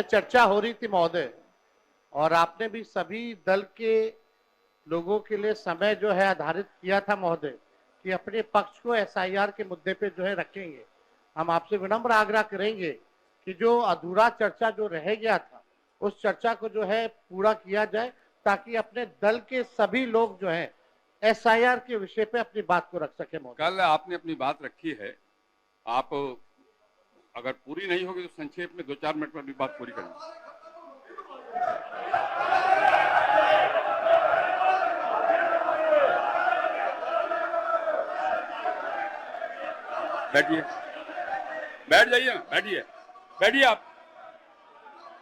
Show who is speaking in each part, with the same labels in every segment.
Speaker 1: चर्चा हो रही थी महोदय, और आपने भी सभी दल के लोगों के लिए समय जो है आधारित किया था महोदय कि अपने पक्ष को एसआईआर के मुद्दे पे जो है रखेंगे। हम आपसे विनम्र आग्रह करेंगे कि जो अधूरा चर्चा जो रह गया था उस चर्चा को जो है पूरा किया जाए, ताकि अपने दल के सभी लोग जो है एसआईआर के विषय पे अपनी बात को रख सके महोदय।
Speaker 2: कल आपने अपनी बात रखी है, आप अगर पूरी नहीं होगी तो संक्षेप में 2-4 मिनट में अपनी बात पूरी करेंगे। बैठिए, बैठ जाइए, बैठिए, बैठिए, आप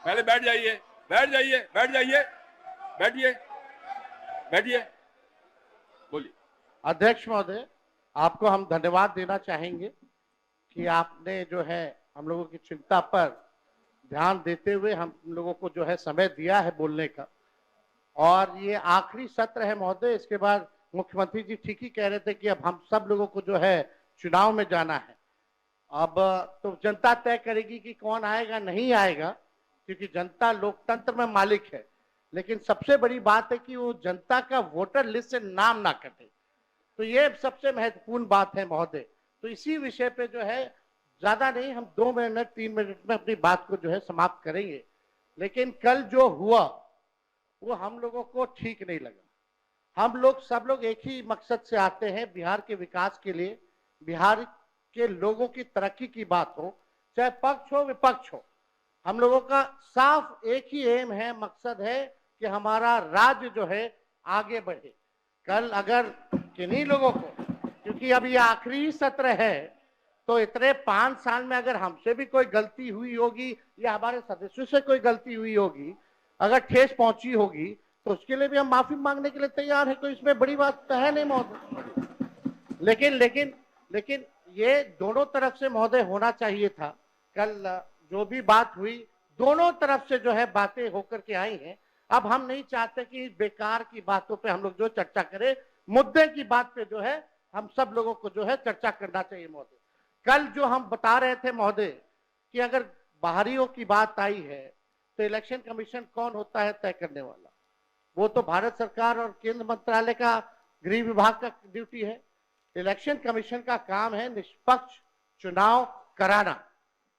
Speaker 2: पहले बैठ जाइए, बैठ जाइए, बैठ जाइए, बैठिए, बैठिए, बोलिए।
Speaker 1: अध्यक्ष महोदय, आपको हम धन्यवाद देना चाहेंगे कि आपने जो है हम लोगों की चिंता पर ध्यान देते हुए हम लोगों को जो है समय दिया है बोलने का। और ये आखिरी सत्र है महोदय, इसके बाद मुख्यमंत्री जी ठीक ही कह रहे थे कि अब हम सब लोगों को जो है चुनाव में जाना है। अब तो जनता तय करेगी कि कौन आएगा नहीं आएगा, क्योंकि जनता लोकतंत्र में मालिक है। लेकिन सबसे बड़ी बात है कि वो जनता का वोटर लिस्ट से नाम ना कटे, तो ये सबसे महत्वपूर्ण बात है महोदय। तो इसी विषय पे जो है ज्यादा नहीं, हम 2 मिनट 3 मिनट में अपनी बात को जो है समाप्त करेंगे। लेकिन कल जो हुआ वो हम लोगों को ठीक नहीं लगा। हम लोग सब लोग एक ही मकसद से आते हैं, बिहार के विकास के लिए, बिहार के लोगों की तरक्की की बात हो, चाहे पक्ष हो विपक्ष हो। हम लोगों का साफ एक ही एम है, मकसद है कि हमारा राज्य जो है आगे बढ़े। कल अगर किन्हीं लोगों को, क्योंकि अब ये आखिरी सत्र है, तो इतने 5 साल में अगर हमसे भी कोई गलती हुई होगी या हमारे सदस्यों से कोई गलती हुई होगी, अगर ठेस पहुंची होगी, तो उसके लिए भी हम माफी मांगने के लिए तैयार है। कोई इसमें बड़ी बात तो है नहीं महोदय। लेकिन लेकिन लेकिन ये दोनों तरफ से महोदय होना चाहिए था। कल जो भी बात हुई दोनों तरफ से जो है बातें होकर के आई हैं। अब हम नहीं चाहते कि बेकार की बातों पे हम लोग जो चर्चा करें, मुद्दे की बात पे जो है हम सब लोगों को जो है चर्चा करना चाहिए महोदय। कल जो हम बता रहे थे महोदय कि अगर बाहरियों की बात आई है तो इलेक्शन कमीशन कौन होता है तय करने वाला? वो तो भारत सरकार और केंद्र मंत्रालय का गृह विभाग का ड्यूटी है। इलेक्शन कमीशन का काम है निष्पक्ष चुनाव कराना,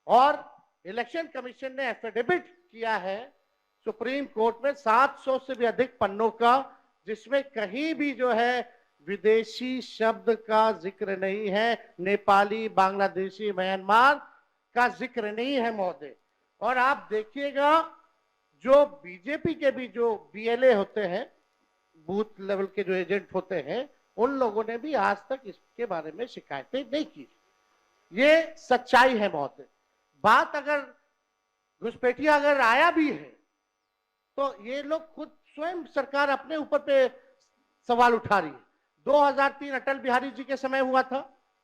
Speaker 1: और इलेक्शन कमीशन ने एफिडेविट किया है सुप्रीम कोर्ट में 700 से भी अधिक पन्नों का, जिसमें कहीं भी जो है विदेशी शब्द का जिक्र नहीं है, नेपाली, बांग्लादेशी, म्यांमार का जिक्र नहीं है महोदय। और आप देखिएगा जो बीजेपी के भी जो बीएलए होते हैं, बूथ लेवल के जो एजेंट होते हैं, उन लोगों ने भी आज तक इसके बारे में शिकायतें नहीं की। ये सच्चाई है महोदय। बात अगर घुसपैठिया अगर आया भी है तो ये लोग खुद स्वयं सरकार अपने ऊपर पे सवाल उठा रही है। 2003 अटल बिहारी जी के समय हुआ था,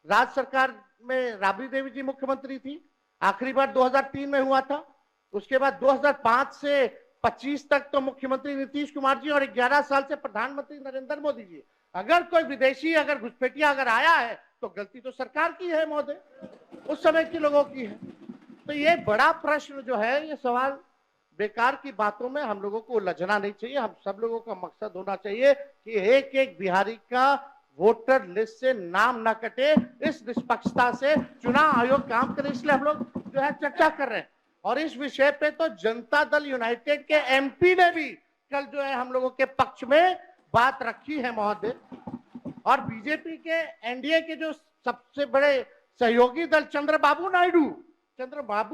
Speaker 1: राज्य सरकार में राबड़ी देवी जी मुख्यमंत्री थी, आखिरी बार 2003 में हुआ था। उसके बाद 2005 से 25 तक तो मुख्यमंत्री नीतीश कुमार जी और 11 साल से प्रधानमंत्री नरेंद्र मोदी जी। अगर कोई विदेशी अगर घुसपैठिया अगर आया है तो गलती तो सरकार की है महोदय, उस समय के लोगों की है। तो ये बड़ा प्रश्न जो है, ये सवाल बेकार की बातों में हम लोगों को उलझना नहीं चाहिए। हम सब लोगों का मकसद होना चाहिए कि एक एक बिहारी का वोटर लिस्ट से नाम ना कटे। इस निष्पक्षता से चुनाव आयोग काम करे, इसलिए हम लोग जो है चर्चा कर रहे हैं। और इस विषय पे तो जनता दल यूनाइटेड के एमपी ने भी कल जो है हम लोगों के पक्ष में बात रखी है महोदय। और बीजेपी के एनडीए के जो सबसे बड़े सहयोगी दल चंद्रबाबू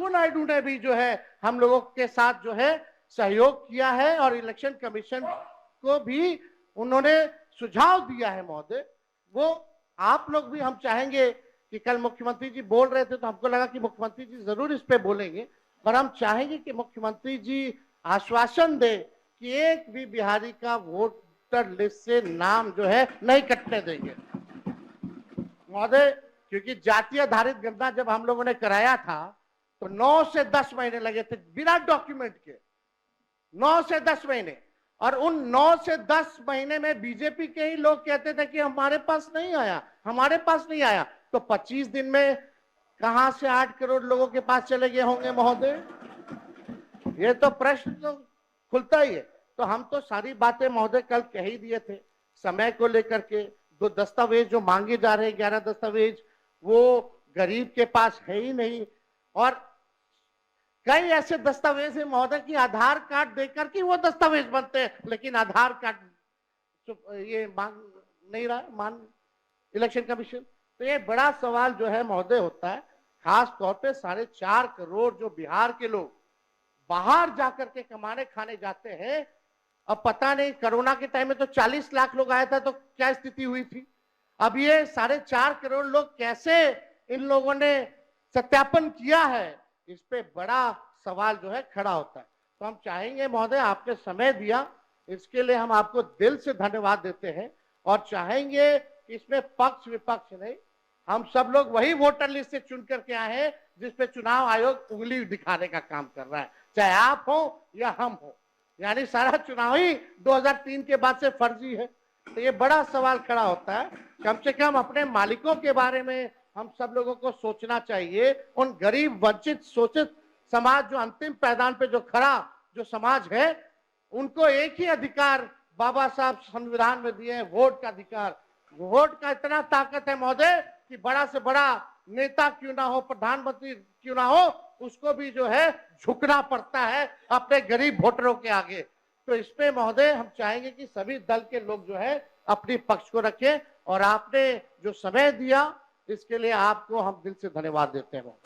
Speaker 1: नायडू ने भी जो है हम लोगों के साथ जो है सहयोग किया है, और इलेक्शन कमीशन को भी उन्होंने सुझाव दिया है महोदय। वो आप लोग भी, हम चाहेंगे कि कल मुख्यमंत्री जी बोल रहे थे तो हमको लगा कि मुख्यमंत्री जी जरूर इस पे बोलेंगे, पर हम चाहेंगे कि मुख्यमंत्री जी आश्वासन दे कि एक भी बिहारी का वोटर लिस्ट से नाम जो है नहीं कटने देंगे महोदय। क्योंकि जातीय आधारित गणना जब हम लोगों ने कराया था तो 9 से 10 महीने लगे थे बिना डॉक्यूमेंट के, 9 से 10 महीने। और उन 9 से 10 महीने में बीजेपी के ही लोग कहते थे कि हमारे पास नहीं आया, हमारे पास नहीं आया। तो 25 दिन में कहां से 8 करोड़ लोगों के पास चले गए होंगे महोदय? ये तो प्रश्न तो खुलता ही है। तो हम तो सारी बातें महोदय कल कह ही दिए थे। समय को लेकर के दो दस्तावेज जो मांगे जा रहे हैं, 11 दस्तावेज, वो गरीब के पास है ही नहीं। और कई ऐसे दस्तावेज है महोदय की आधार कार्ड देकर के वो दस्तावेज बनते हैं, लेकिन आधार कार्ड ये मांग नहीं रहा मान इलेक्शन कमीशन। तो ये बड़ा सवाल जो है महोदय होता है, खास तौर पे 4.5 करोड़ जो बिहार के लोग बाहर जाकर के कमाने खाने जाते हैं। अब पता नहीं कोरोना के टाइम में तो 40 लाख लोग आया था, तो क्या स्थिति हुई थी। अब ये 4.5 करोड़ लोग कैसे इन लोगों ने सत्यापन किया है, इस पे बड़ा सवाल जो है खड़ा होता है। तो हम चाहेंगे महोदय, आपने समय दिया, इसके लिए हम आपको दिल से धन्यवाद देते हैं। और चाहेंगे कि इसमें पक्ष विपक्ष नहीं, हम सब लोग वही वोटर लिस्ट से चुन करके आए हैं जिसपे चुनाव आयोग उंगली दिखाने का काम कर रहा है, चाहे आप हो या हम हो। यानी सारा चुनाव ही 2003 के बाद से फर्जी है। तो ये बड़ा सवाल खड़ा होता है। कम से कम अपने मालिकों के बारे में हम सब लोगों को सोचना चाहिए। उन गरीब वंचित शोषित समाज जो अंतिम पैदान पे जो खड़ा जो समाज है, उनको एक ही अधिकार बाबा साहब संविधान में दिए हैं, वोट का अधिकार। वोट का इतना ताकत है महोदय कि बड़ा से बड़ा नेता क्यों ना हो, प्रधानमंत्री क्यों ना हो, उसको भी जो है झुकना पड़ता है अपने गरीब वोटरों के आगे। तो इस पे महोदय हम चाहेंगे कि सभी दल के लोग जो है अपनी पक्ष को रखें। और आपने जो समय दिया इसके लिए आपको हम दिल से धन्यवाद देते हैं।